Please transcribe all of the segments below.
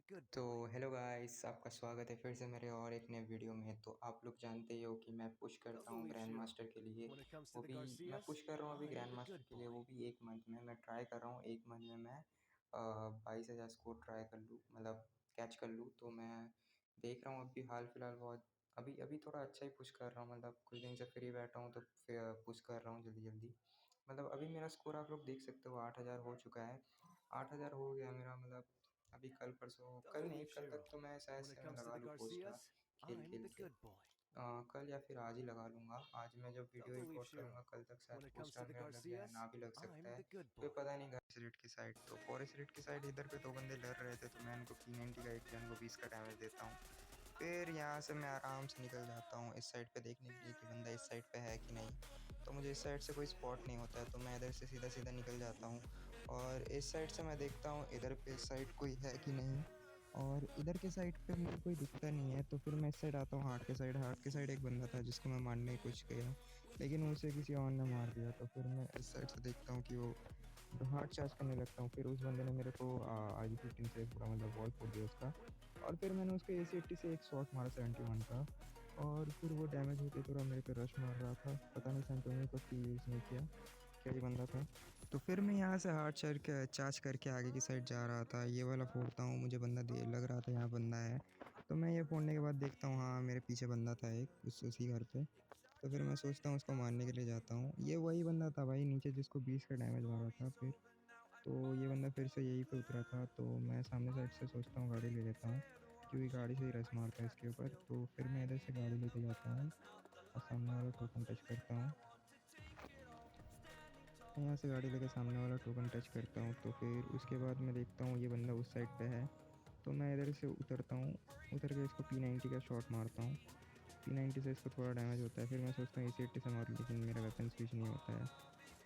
तो hello guys, आपका स्वागत है फिर से मेरे और एक नए वीडियो में। तो आप लोग जानते ही हो कि मैं पुश करता हूँ ग्रैंड मास्टर के लिए। वो भी मैं पुश कर रहा हूँ अभी ग्रैंड मास्टर के लिए, वो भी एक मंथ में। मैं ट्राई कर रहा हूँ एक मंथ में मैं 22,000 स्कोर ट्राई कर लूँ, मतलब कैच कर लूँ। तो मैं देख रहा हूँ अभी हाल फिलहाल बहुत अभी अभी थोड़ा अच्छा ही पुश कर रहा हूँ, मतलब कुछ दिन से फ्री बैठा हूँ तो फिर पुश कर रहा हूँ जल्दी जल्दी। मतलब अभी मेरा स्कोर आप लोग देख सकते हो 8,000 हो चुका है। 8,000 हो गया मेरा, मतलब अभी कल परसों, कल नहीं, कल तक तो मैं शायद से मैं लगा लूँ पोस्टर खेल खेल के। कल या फिर आज ही लगा लूँगा। आज मैं जब वीडियो रिकॉर्ड करूँगा कल तक शायद पोस्टर मेरा लग जाए, ना भी लग सकता है, कोई पता नहीं। फॉरेस्ट रेड की साइड तो फॉरेस्ट रेड की साइड इधर पे दो बंदे लड़ रहे थे, तो मैं उनको P90 का एक गन को 20 का डैमेज देता हूँ। फिर यहाँ से मैं आराम से निकल जाता हूँ इस साइड पे देखने के लिए कि बंदा इस साइड पे है कि नहीं। तो मुझे इस साइड से कोई स्पॉट नहीं होता है, तो मैं इधर से सीधा सीधा निकल जाता हूँ और इस साइड से मैं देखता हूँ इधर पे इस साइड कोई है कि नहीं। और इधर के साइड पे मुझे कोई दिखता नहीं है, तो फिर मैं इस साइड आता हूँ हार्ट के साइड। हार्ट के साइड एक बंदा था जिसको मैं मारने की कोशिश किया, लेकिन उसे किसी और ने मार दिया। तो फिर मैं इस साइड से देखता हूँ कि वो हार्ट चार्ज करने लगता हूँ। फिर उस बंदे ने मेरे को IG-15 से पूरा मतलब वॉल फोड़ दिया उसका। और फिर मैंने उसको AC-80 से एक शॉट मारा 71 का, और फिर वो डैमेज होते थोड़ा मेरे पे रश मार रहा था। पता नहीं सेंटोनियो का की यूज़ नहीं किया, क्या ही बंदा था। तो फिर मैं यहाँ से हार्ट चार्ज करके आगे की साइड जा रहा था। ये वाला फोड़ता हूँ, मुझे बंदा दे लग रहा था यहाँ बंदा है। तो मैं ये फोड़ने के बाद देखता हूँ हाँ मेरे पीछे बंदा था एक उसी घर पे। तो फिर मैं सोचता हूँ उसको मारने के लिए जाता हूँ। ये वही बंदा था भाई नीचे जिसको 20 का डैमेज मारा था। फिर तो ये बंदा फिर से यहीं पे उतरा था, तो मैं सामने साइड से सोचता हूँ गाड़ी ले लेता हूँ, क्योंकि गाड़ी से ही रश मारता है इसके ऊपर। तो फिर मैं इधर से गाड़ी लेके जाता हूँ और सामने वाला टोकन टच करता हूँ। मैं यहाँ से गाड़ी लेके सामने वाला टोकन टच करता हूँ, तो फिर उसके बाद मैं देखता हूँ ये बंदा उस साइड पे है। तो मैं इधर से उतरता हूँ, उतर के इसको P90 का शॉट मारता हूँ। P90 से इसको थोड़ा डैमेज होता है। फिर मैं सोचता हूँ AC-80 से मारूँ, लेकिन मेरा वेपन स्विच नहीं होता है।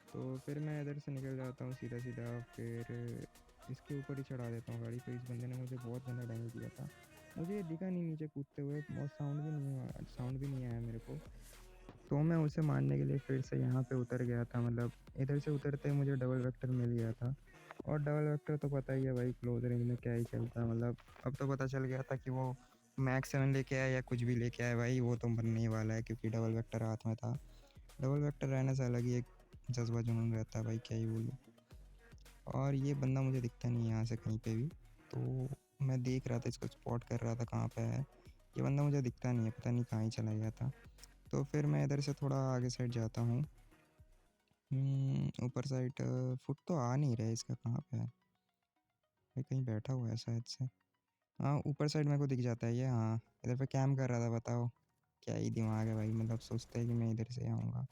तो फिर मैं इधर से निकल जाता हूँ सीधा सीधा, फिर इसके ऊपर ही चढ़ा देता हूँ गाड़ी। तो इस बंदे ने मुझे बहुत गंदा डैमेज दिया था, मुझे ये दिखा नहीं नीचे कूदते हुए, और साउंड भी नहीं आया मेरे को। तो मैं उसे मारने के लिए फिर से यहाँ पे उतर गया था, मतलब इधर से उतरते ही मुझे डबल वेक्टर मिल गया था। और डबल वेक्टर तो पता ही है भाई क्लोज रेंज में क्या ही चलता है, मतलब अब तो पता चल गया था कि वो मैक्स 7 लेके आया या कुछ भी लेके आया भाई, वो तो बनने ही वाला है, क्योंकि डबल वेक्टर हाथ में था। डबल वेक्टर रहने से अलग ही एक जज्बा जुनून रहता है भाई, क्या ही बोलूँ। और ये बंदा मुझे दिखता नहीं है यहाँ से कहीं पे भी, तो मैं देख रहा था इसको, स्पॉट कर रहा था कहाँ पे है। ये बंदा मुझे दिखता नहीं है, पता नहीं कहाँ ही चला गया था। तो फिर मैं इधर से थोड़ा आगे साइड जाता हूँ। ऊपर साइड फुट तो आ नहीं रहा है इसका, कहाँ पे है ये, कहीं बैठा हुआ है शायद से। हाँ ऊपर साइड मेरे को दिख जाता है ये, हाँ इधर पे कैम कर रहा था। बताओ क्या ही दिमाग है भाई, मतलब सोचता है कि मैं इधर से आऊँगा।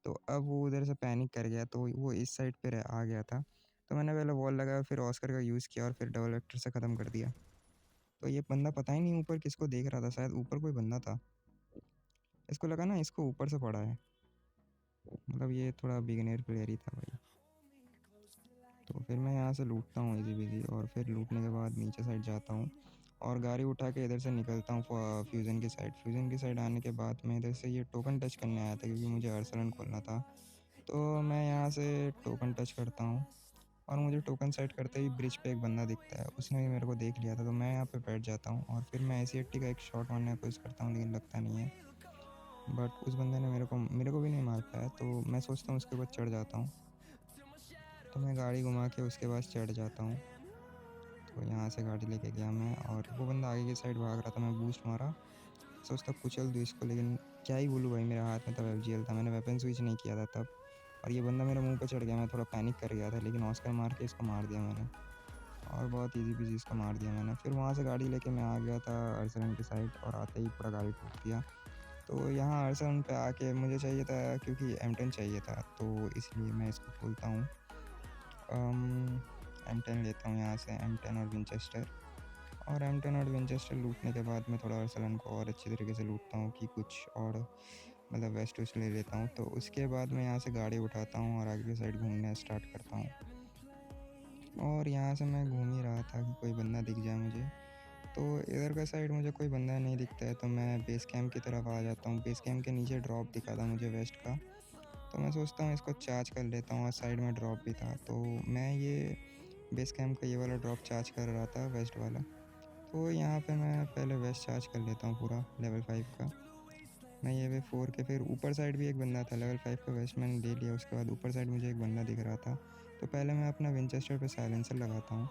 तो अब वो उधर से पैनिक कर गया, तो वो इस साइड पे आ गया था। तो मैंने पहले वॉल लगाया, फिर ऑस्कर का यूज़ किया और फिर डबल वेक्टर से ख़त्म कर दिया। तो ये बंदा पता ही नहीं ऊपर किसको देख रहा था, शायद ऊपर कोई बंदा था। इसको लगा ना इसको ऊपर से पड़ा है, मतलब ये थोड़ा बिगिनर प्लेयर ही था भाई। तो फिर मैं यहाँ से लूटता हूँ इजी बिजी, और फिर लूटने के बाद नीचे साइड जाता हूँ और गाड़ी उठा के इधर से निकलता हूँ फ्यूज़न की साइड। फ्यूज़न की साइड आने के बाद मैं इधर से ये टोकन टच करने आया था, क्योंकि मुझे अर्सलन खोलना था। तो मैं यहाँ से टोकन टच करता हूँ और मुझे टोकन सेट करते ही ब्रिज पे एक बंदा दिखता है, उसने भी मेरे को देख लिया था। तो मैं यहाँ पे बैठ जाता हूँ और फिर मैं AC-80 का एक शॉट मारने की कोशिश करता हूँ, लेकिन लगता नहीं है। बट उस बंदे ने मेरे को भी नहीं मार पाया, तो मैं सोचता हूँ उसके ऊपर चढ़ जाता हूँ। तो मैं गाड़ी घुमा के उसके पास चढ़ जाता हूँ। तो यहाँ से गाड़ी लेके गया मैं, और वो बंदा आगे की साइड भाग रहा था। मैं बूस्ट मारा, सोचता कुचल दूँ इसको, लेकिन क्या ही बोलूँ भाई, मेरे हाथ में तब FGL था, मैंने वेपन स्विच नहीं किया था तब। और ये बंदा मेरे मुंह पे चढ़ गया, मैं थोड़ा पैनिक कर गया था, लेकिन ऑस्कर मार के इसको मार दिया मैंने, और बहुत ईज़ी पीज़ी इसको मार दिया मैंने। फिर वहाँ से गाड़ी लेके मैं आ गया था अर्सलन की साइड, और आते ही पूरा गाड़ी ठोक दिया। तो यहाँ अर्सलन पे आके मुझे चाहिए था, क्योंकि M10 चाहिए था, तो इसलिए मैं इसको खोलता हूँ। M10 लेता हूँ यहाँ से, M10 और विंचेस्टर। और M10 और विंचेस्टर लूटने के बाद मैं थोड़ा अर्सलन को और अच्छी तरीके से लूटता हूँ कि कुछ और मतलब वेस्ट वेस्ट ले लेता हूँ। तो उसके बाद मैं यहाँ से गाड़ी उठाता हूँ और आगे की साइड घूमना स्टार्ट करता हूँ। और यहाँ से मैं घूम ही रहा था कि कोई बंदा दिख जाए मुझे। तो इधर का साइड मुझे कोई बंदा नहीं दिखता है, तो मैं बेस कैंप की तरफ आ जाता हूँ। बेस कैंप के नीचे ड्रॉप दिखा था मुझे वेस्ट का, तो मैं सोचता हूँ इसको चार्ज कर लेता हूँ, और साइड में ड्रॉप भी था। तो मैं ये बेस कैंप का ये वाला ड्रॉप चार्ज कर रहा था, वेस्ट वाला। तो यहाँ पे मैं पहले वेस्ट चार्ज कर लेता हूँ पूरा लेवल 5 का। मैं ये वे 4 के फिर ऊपर साइड भी एक बंदा था, लेवल 5 का वेस्ट मैंने ले लिया। उसके बाद ऊपर साइड मुझे एक बंदा दिख रहा था, तो पहले मैं अपना विंचेस्टर पे साइलेंसर लगाता हूँ।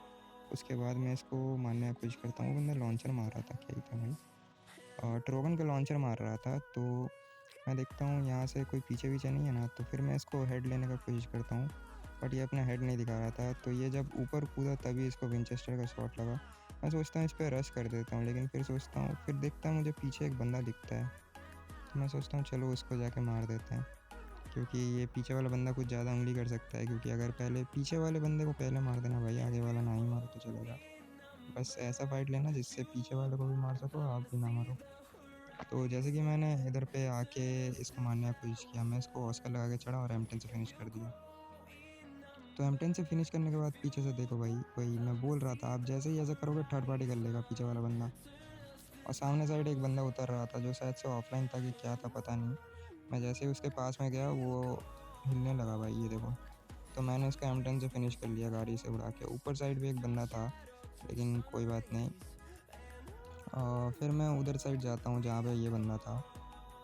उसके बाद मैं इसको मारने की कोशिश करता हूँ। वो बंदा लॉन्चर मार रहा था, क्या ही था भाई, और ट्रोगन का लॉन्चर मार रहा था। तो मैं देखता हूँ यहाँ से कोई पीछे पीछे नहीं है ना, तो फिर मैं इसको हेड लेने का कोशिश करता हूँ, बट ये अपना हेड नहीं दिखा रहा था। तो ये जब ऊपर कूदा तभी इसको विंचेस्टर का शॉट लगा। मैं सोचता हूँ इस पर रश कर देता हूँ, लेकिन फिर सोचता हूँ, फिर देखता हूँ मुझे पीछे एक बंदा दिखता है। तो मैं सोचता हूँ चलो उसको जाके मार देते हैं, क्योंकि ये पीछे वाला बंदा कुछ ज़्यादा उंगली कर सकता है। क्योंकि अगर पहले पीछे वाले बंदे को पहले मार देना भाई, आगे वाला ना ही मारो तो चलेगा। बस ऐसा फाइट लेना जिससे पीछे वाले को भी मार सको, आप भी ना मारो। तो जैसे कि मैंने इधर पे आके इसको मारने का कोशिश किया, मैं इसको ऑस्कर लगा के चढ़ा और M10 से फिनिश कर दिया। तो M10 से फिनिश करने के बाद पीछे से देखो भाई, वही मैं बोल रहा था, आप जैसे ही ऐसा करोगे थर्ड पार्टी कर लेगा पीछे वाला बंदा। और सामने साइड एक बंदा उतर रहा था जो शायद से ऑफलाइन था कि क्या था पता नहीं। मैं जैसे ही उसके पास में गया वो हिलने लगा भाई, ये देखो। तो मैंने उसका M10 से फिनिश कर लिया गाड़ी से उड़ा के। ऊपर साइड भी एक बंदा था, लेकिन कोई बात नहीं। फिर मैं उधर साइड जाता हूँ जहाँ पे ये बंदा था।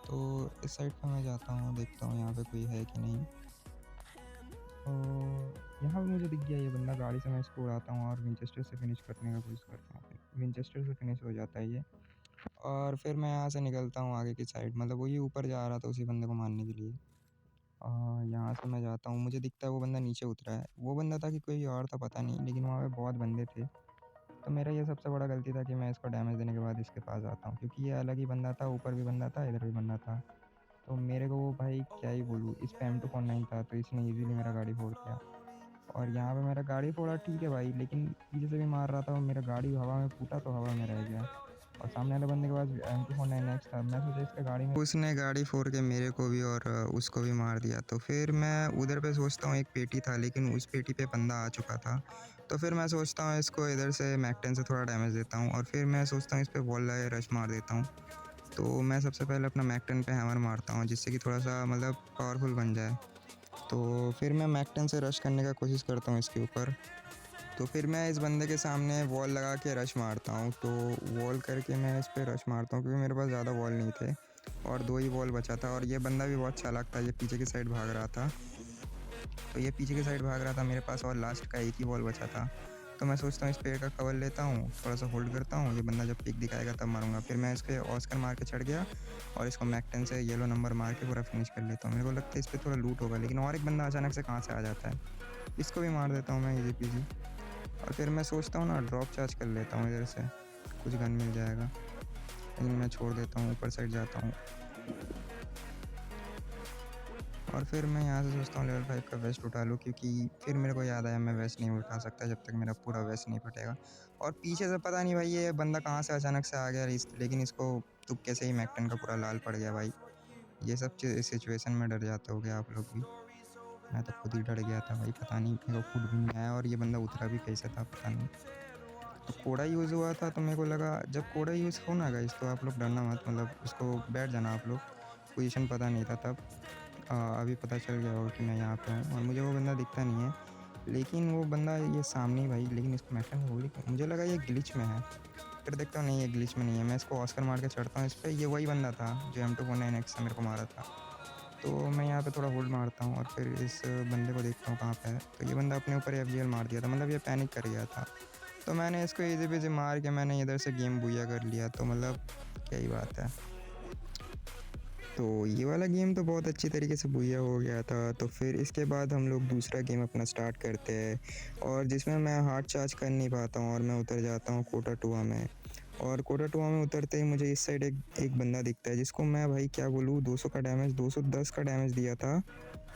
तो इस साइड पे मैं जाता हूँ, देखता हूँ यहाँ पे कोई है कि नहीं। यहाँ पे मुझे दिख गया ये बंदा, गाड़ी से मैं इसको उड़ाता हूँ और विंचेस्टर से फिनिश करने का कोशिश करता हूँ। विंचेस्टर से फिनिश हो जाता है ये। और फिर मैं यहाँ से निकलता हूँ आगे की साइड, मतलब वही ऊपर जा रहा था उसी बंदे को मारने के लिए। यहाँ से मैं जाता हूँ, मुझे दिखता है वो बंदा नीचे उतरा है। वो बंदा था कि कोई और था पता नहीं, लेकिन वहाँ पे बहुत बंदे थे। तो मेरा ये सबसे बड़ा गलती था कि मैं इसको डैमेज देने के बाद इसके पास आता हूँ, क्योंकि ये अलग ही बंदा था, ऊपर भी बंदा था, इधर भी बंदा था। तो मेरे को वो भाई क्या ही बोलूँ, इस पे M249 था, तो इसने ईज़िली मेरा गाड़ी फोड़ दिया। और यहाँ पे मेरा गाड़ी फोड़ा ठीक है भाई, लेकिन पीछे से भी मार रहा था, और मेरा गाड़ी हवा में फूटा तो हवा में रह गया। और सामने वाले बंदे के पास M249X था, मैं सोचा इसका गाड़ी में, उसने गाड़ी फोड़ के मेरे को भी और उसको भी मार दिया। तो फिर मैं उधर पे सोचता हूँ एक पेटी था, लेकिन उस पेटी पे बंदा आ चुका था। तो फिर मैं सोचता हूँ इसको इधर से मैक-10 से थोड़ा डैमेज देता हूँ, और फिर मैं सोचता हूँ इस पे वॉल रश मार देता हूँ। तो मैं सबसे पहले अपना मैक-10 पे हैमर मारता हूँ, जिससे कि थोड़ा सा मतलब पावरफुल बन जाए। तो फिर मैं मैक-10 से रश करने का कोशिश करता हूँ इसके ऊपर। तो फिर मैं इस बंदे के सामने वॉल लगा के रश मारता हूँ। तो वॉल करके मैं इस पे रश मारता हूँ, क्योंकि मेरे पास ज़्यादा वॉल नहीं थे और 2 ही वॉल बचा था। और ये बंदा भी बहुत चालाक था, ये पीछे की साइड भाग रहा था। तो ये पीछे की साइड भाग रहा था, मेरे पास और लास्ट का एक ही वॉल बचा था। तो मैं सोचता हूँ इस पेड़ का कवर लेता हूँ, थोड़ा सा होल्ड करता हूँ, ये बंदा जब पिक दिखाएगा तब मारूंगा। फिर मैं इसके ऑस्कर मार के चढ़ गया और इसको मैक-10 से येलो नंबर मार के पूरा फिनिश कर लेता हूँ। मेरे को लगता है इस पर थोड़ा लूट होगा, लेकिन और एक बंदा अचानक से कहाँ से आ जाता है। इसको भी मार देता हूँ मैं ईजी पीजी। और फिर मैं सोचता हूँ ना ड्रॉप चार्ज कर लेता हूँ इधर से, कुछ गन मिल जाएगा, लेकिन मैं छोड़ देता हूँ, ऊपर साइड जाता हूँ। और फिर मैं यहाँ से सोचता हूँ लेवल 5 का वेस्ट उठा लूँ, क्योंकि फिर मेरे को याद आया मैं वेस्ट नहीं उठा सकता जब तक मेरा पूरा वेस्ट नहीं फटेगा। और पीछे से पता नहीं भाई ये बंदा कहाँ से अचानक से आ गया, लेकिन इसको तुक्के से ही मैक-10 का पूरा लाल पड़ गया भाई। ये सब सिचुएशन में डर जाते होगे आप लोग भी, मैं तो खुद ही डर गया था भाई, पता नहीं मेरे को खुद भी नहीं आया। और ये बंदा उतरा भी कैसे था पता नहीं। तो कोड़ा यूज़ हुआ था, तो मेरे को लगा जब कोड़ा यूज़ हो ना गाइस, तो आप लोग डरना मत, मतलब उसको बैठ जाना आप लोग। पोजीशन पता नहीं था तब, अभी पता चल गया होगा कि मैं यहाँ पे हूँ, और मुझे वो बंदा दिखता नहीं है। लेकिन वो बंदा ये सामने ही भाई, लेकिन इसको मैटर गोली, मुझे लगा ये ग्लिच में है। फिर देखता हूँ नहीं, ये ग्लिच में नहीं है। मैं इसको ऑस्कर मार के चढ़ता हूँ इस पर, ये वही बंदा था जो M249X से मेरे को मारा था। तो मैं यहाँ पे थोड़ा होल्ड मारता हूँ और फिर इस बंदे को देखता हूँ कहाँ पे है। तो ये बंदा अपने ऊपर FGL मार दिया था, मतलब ये पैनिक कर गया था। तो मैंने इसको ईज़ी पीज़ी मार के मैंने इधर से गेम बुया कर लिया। तो मतलब क्या ही बात है। तो ये वाला गेम तो बहुत अच्छी तरीके से बुया हो गया था। तो फिर इसके बाद हम लोग दूसरा गेम अपना स्टार्ट करते हैं, और जिसमें मैं हार्ड चार्ज कर नहीं पाता हूँ और मैं उतर जाता हूँ कोटा टुआ में। और कोटा टुआ में उतरते ही मुझे इस साइड एक बंदा दिखता है, जिसको मैं भाई क्या बोलूँ, 200 का डैमेज, 210 का डैमेज दिया था,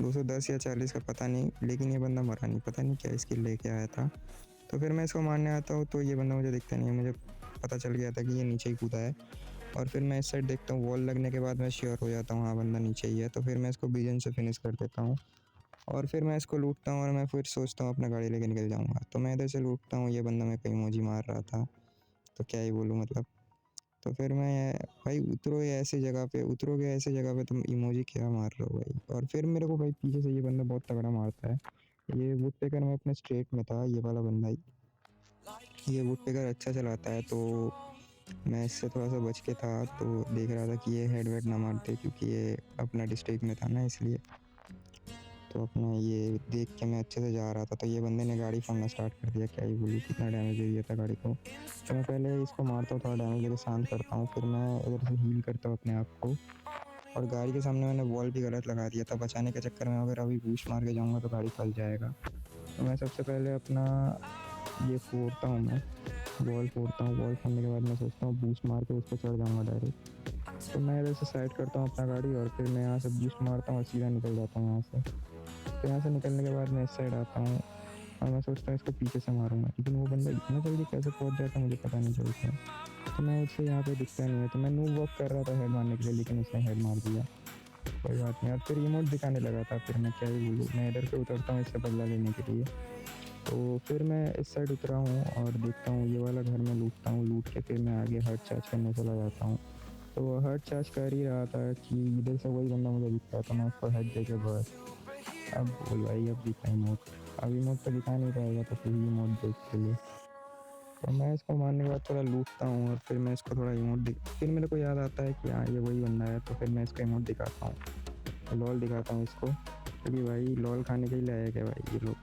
210 या 40 का पता नहीं, लेकिन ये बंदा मरा नहीं, पता नहीं क्या स्किल लेके आया था। तो फिर मैं इसको मारने आता हूँ, तो ये बंदा मुझे दिखता नहीं है, मुझे पता चल गया था कि ये नीचे ही कूदा है। और फिर मैं इस साइड देखता हूँ, वॉल लगने के बाद मैं श्योर हो जाता हूँ हाँ बंदा नीचे ही है। तो फिर मैं इसको बीजन से फिनिश कर देता हूँ, और फिर मैं इसको लूटता हूँ, और मैं फिर सोचता हूँ अपना गाड़ी लेके निकल जाऊँगा। तो मैं इधर से लूटता हूँ, ये बंदा मेरे को इमोजी मार रहा था, तो क्या ही बोलूँ मतलब। तो फिर मैं भाई उतरोगे ऐसे जगह पे तुम इमोजी क्या मार रहे हो भाई। और फिर मेरे को भाई पीछे से ये बंदा बहुत तगड़ा मारता है। ये वुड पेकर में अपने स्ट्रेट में था, ये वाला बंदा ही। ये वुड पेकर अच्छा चलाता है, तो मैं इससे थोड़ा सा बच के था, तो देख रहा था कि ये हेड वेड ना मार दे, क्योंकि ये अपना डिस्ट्रिक्ट में था ना, इसलिए। तो अपना ये देख के मैं अच्छे से जा रहा था, तो ये बंदे ने गाड़ी फोड़ना स्टार्ट कर दिया। क्या ही बोलूँ, कितना डैमेज दे दिया था गाड़ी को। तो मैं पहले इसको मारता हूँ, थोड़ा डैमेज लेके शांत करता हूँ, फिर मैं इधर से हील करता हूँ अपने आप को। और गाड़ी के सामने मैंने वॉल भी गलत लगा दिया था, बचाने के चक्कर में अगर अभी बूस्ट मार के जाऊँगा तो गाड़ी फंस जाएगा। तो मैं सबसे पहले अपना ये फोड़ता हूँ, मैं वॉल फोड़ता हूँ। वॉल फोड़ने के बाद मैं सोचता हूँ बूस्ट मार के उस पर चढ़ जाऊँगा डायरेक्ट। तो मैं इधर से साइड करता हूँ अपना गाड़ी, और फिर मैं यहाँ से बूस्ट मारता हूँ और सीधा निकल जाता हूँ यहाँ से। तो यहाँ से निकलने के बाद मैं इस साइड आता हूँ, और मैं सोचता हूँ इसको पीछे से मारूंगा, लेकिन वो बंदा इतना जल्दी कैसे पहुँच जाता है मुझे पता नहीं चलता है। तो मैं उससे यहाँ पे दिखता नहीं है, तो मैं नूब वॉक कर रहा था हेड मारने के लिए, लेकिन उसने हेड मार दिया। कोई बात नहीं। और फिर रिमोट दिखाने लगा था, फिर मैं क्या ही बोलूँ, मैं इधर पे उतरता हूँ इससे बदला लेने के लिए। तो फिर मैं इस साइड उतरा हूँ और देखता हूँ ये वाला घर मैं लूटता हूँ। लूट के फिर मैं आगे हर्ट चार्ज करने चला जाता हूँ। तो वो हर्ट चार्ज कर ही रहा था कि इधर से वही बंदा मुझे दिखता है, तो मैं उसको हेड दे के बस। अब बोल भाई, अब दिखा इमोट। अब इमोट तो दिखा नहीं पाएगा, तो फिर इमोट देख के लिए। तो मैं इसको मारने के बाद थोड़ा लूटता हूँ, और फिर मैं इसको थोड़ा इमोट फिर मेरे को याद आता है कि हाँ ये वही बंदा है, तो फिर मैं इसको इमोट दिखाता हूँ, लॉल दिखाता हूँ इसको, क्योंकि भाई लॉल खाने के ही लायक है भाई ये लोग।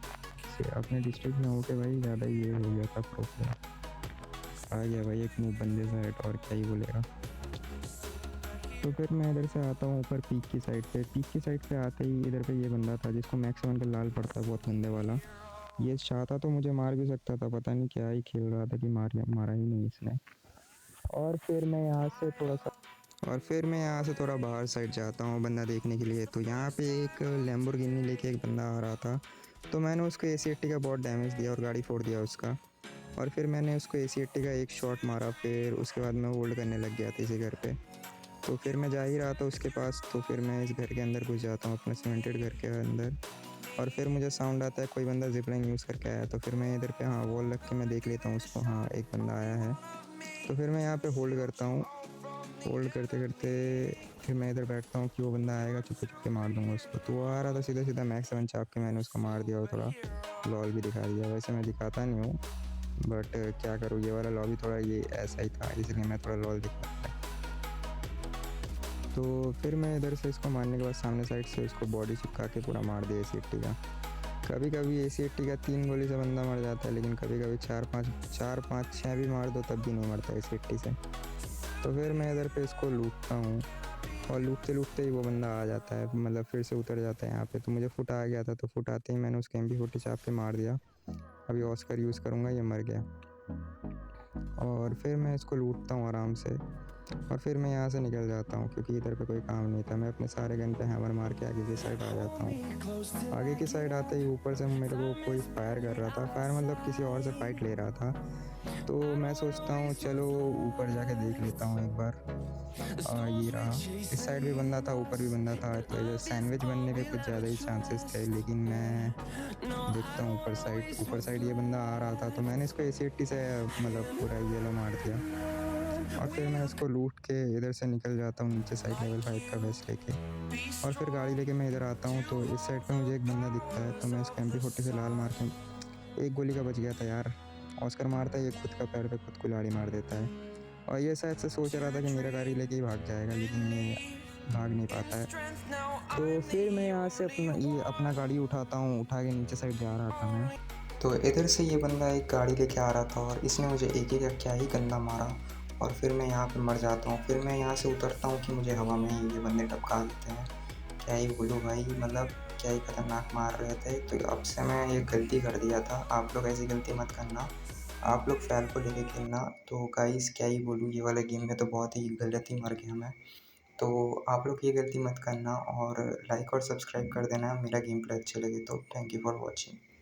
से अपने डिस्ट्रिक्ट में होके भाई ज़्यादा ये हो गया था प्रॉब्लम। आ गया भाई एक मुँह बंदे से हेड, और क्या ही बोलेगा। तो फिर मैं इधर से आता हूँ ऊपर पीक की साइड पे। पीक की साइड पे आते ही इधर पे ये बंदा था जिसको मैक्सिमम का लाल पड़ता है, बहुत गंदे वाला। ये चाहता तो मुझे मार भी सकता था, पता नहीं क्या ही खेल रहा था कि मारा ही नहीं इसने। और फिर मैं यहाँ से थोड़ा बाहर साइड जाता हूँ बंदा देखने के लिए। तो यहाँ पे एक लैम्बोर्गिनी लेके एक बंदा आ रहा था, तो मैंने उसको AC80 का बहुत डैमेज दिया और गाड़ी फोड़ दिया उसका। और फिर मैंने उसको AC80 का एक शॉट मारा, फिर उसके बाद मैं होल्ड करने लग गया था इसी घर पे। तो फिर मैं जा ही रहा था उसके पास, तो फिर मैं इस घर के अंदर घुस जाता हूँ, अपने सीमेंटेड घर के अंदर। और फिर मुझे साउंड आता है कोई बंदा जिपलाइन यूज़ करके आया, तो फिर मैं इधर पे हाँ वॉल रख के मैं देख लेता हूँ उसको, हाँ एक बंदा आया है। तो फिर मैं यहाँ पे होल्ड करता हूँ। होल्ड करते करते फिर मैं इधर बैठता हूँ कि वो बंदा आएगा, चुपके चुपके मार दूंगा उसको। तो वो आ रहा था सीधा सीधा मैक्स 7 चाप के, मैंने उसको मार दिया और थोड़ा लॉल भी दिखा दिया। वैसे मैं दिखाता नहीं हूँ, बट क्या करूँ, ये वाला लॉबी थोड़ा ये ऐसा ही था, इसलिए मैं थोड़ा लॉल दिखाता। तो फिर मैं इधर से इसको मारने के बाद सामने साइड से उसको बॉडी चिपका के पूरा मार दिया AC80 का। कभी कभी AC80 का 3 गोली से बंदा मर जाता है, लेकिन कभी कभी 4 5 6 भी मार दो तब भी नहीं मरता AC80 से। तो फिर मैं इधर पे इसको लूटता हूँ, और लूटते लूटते ही वो बंदा आ जाता है, मतलब फिर से उतर जाता है यहाँ पे। तो मुझे फुट आ गया था, तो फुट आते ही मैंने उसके MP40 चाप के मार दिया। अभी ऑस्कर यूज़ करूँगा, ये मर गया। और फिर मैं इसको लूटता हूँ आराम से, और फिर मैं यहाँ से निकल जाता हूँ, क्योंकि इधर पे कोई काम नहीं था। मैं अपने सारे गन पे हैमर मार के आगे की साइड आ जाता हूँ। आगे की साइड आते ही ऊपर से मेरे को कोई फायर कर रहा था, फायर मतलब किसी और से फाइट ले रहा था। तो मैं सोचता हूँ चलो ऊपर जाके देख लेता हूँ एक बार। ये रहा, इस साइड भी बंदा था, ऊपर भी बंदा था, तो ये सैंडविच बनने के कुछ ज़्यादा ही चांसेस थे। लेकिन मैं देखता हूँ ऊपर साइड ये बंदा आ रहा था, तो मैंने इसको AC80 से मतलब पूरा येलो मार दिया। और फिर मैं इसको लूट के इधर से निकल जाता हूँ नीचे साइड लेवल 5 का वेस्ट लेके। और फिर गाड़ी लेके मैं इधर आता हूँ, तो इस साइड पे मुझे एक बंदा दिखता है, तो मैं इसको MP40 से लाल मार के, एक गोली का बच गया था यार। ऑस्कर मारता है ये खुद का पैर पे खुद कुल्हाड़ी मार देता है, और ये शायद से सोच रहा था कि मेरा गाड़ी लेके ही भाग जाएगा, लेकिन ये भाग नहीं पाता है। तो फिर मैं यहाँ से अपना गाड़ी उठाता हूँ, उठा के नीचे साइड जा रहा था मैं। तो इधर से ये बंदा एक गाड़ी लेके आ रहा था, और इसने मुझे एक ही का क्या ही गंदा मारा, और फिर मैं यहाँ पे मर जाता हूँ। फिर मैं यहाँ से उतरता हूँ कि मुझे हवा में ही ये बंदे टपका देते हैं। क्या ही बोलूँ भाई, मतलब क्या ही खतरनाक मार रहे थे। तो अब से मैं ये गलती कर दिया था, आप लोग ऐसी गलती मत करना। आप लोग फैल को लेके खेलना। तो गाइस क्या ही बोलूँ, ये वाले गेम में तो बहुत ही गलत ही मर गया मैं। तो आप लोग ये गलती मत करना, और लाइक और सब्सक्राइब कर देना मेरा गेम प्ले अच्छे लगे तो। Thank you for watching.